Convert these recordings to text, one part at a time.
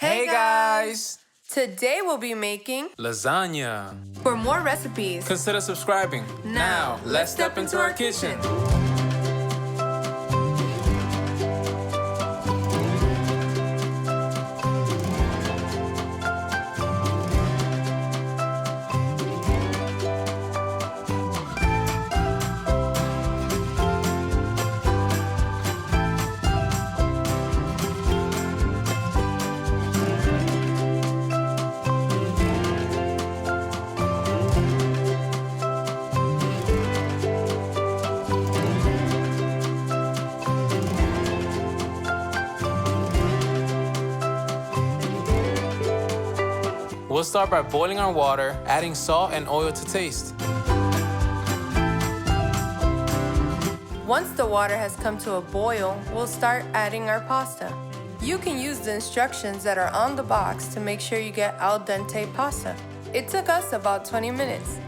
Hey guys! Today we'll be making lasagna. For more recipes, Consider subscribing. Now, let's step into our kitchen. We'll start by boiling our water, adding salt and oil to taste. Once the water has come to a boil, we'll start adding our pasta. You can use the instructions that are on the box to make sure you get al dente pasta. It took us about 20 minutes.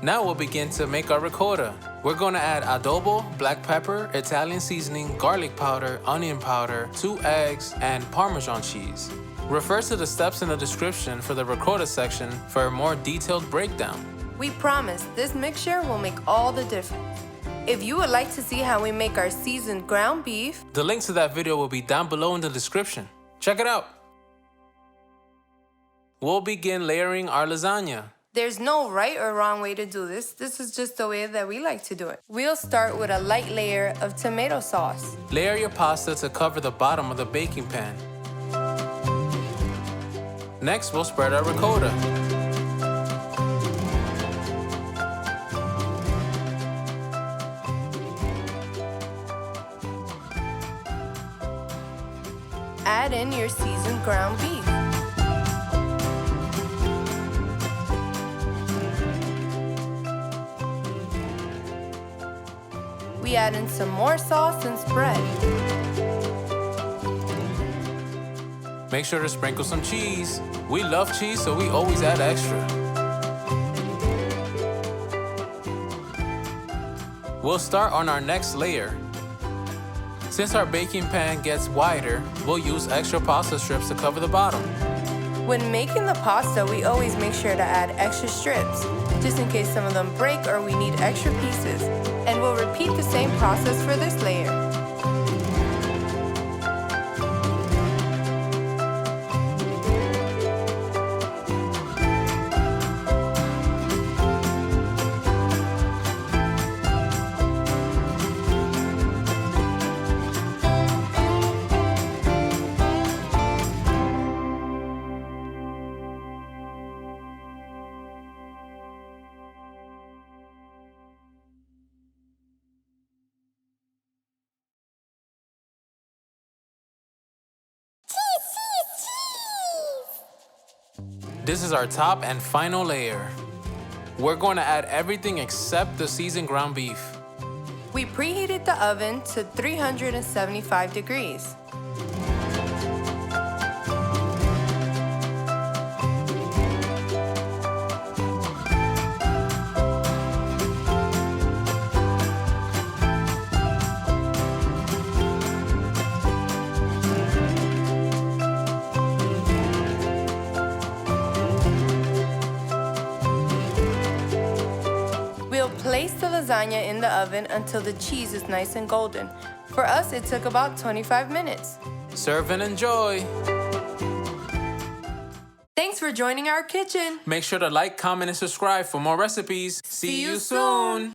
Now we'll begin to make our ricotta. We're going to add adobo, black pepper, Italian seasoning, garlic powder, onion powder, 2 eggs, and Parmesan cheese. Refer to the steps in the description for the ricotta section for a more detailed breakdown. We promise this mixture will make all the difference. If you would like to see how we make our seasoned ground beef, the link to that video will be down below in the description. Check it out. We'll begin layering our lasagna. There's no right or wrong way to do this. This is just the way that we like to do it. We'll start with a light layer of tomato sauce. Layer your pasta to cover the bottom of the baking pan. Next, we'll spread our ricotta. Add in your seasoned ground beef. We add in some more sauce and spread. Make sure to sprinkle some cheese. We love cheese, so we always add extra. We'll start on our next layer. Since our baking pan gets wider, we'll use extra pasta strips to cover the bottom. When making the pasta, we always make sure to add extra strips, just in case some of them break or we need extra pieces. And we'll repeat the same process for this layer. This is our top and final layer. We're going to add everything except the seasoned ground beef. We preheated the oven to 375 degrees. Place the lasagna in the oven until the cheese is nice and golden. For us, it took about 25 minutes. Serve and enjoy. Thanks for joining our kitchen. Make sure to like, comment, and subscribe for more recipes. See you soon.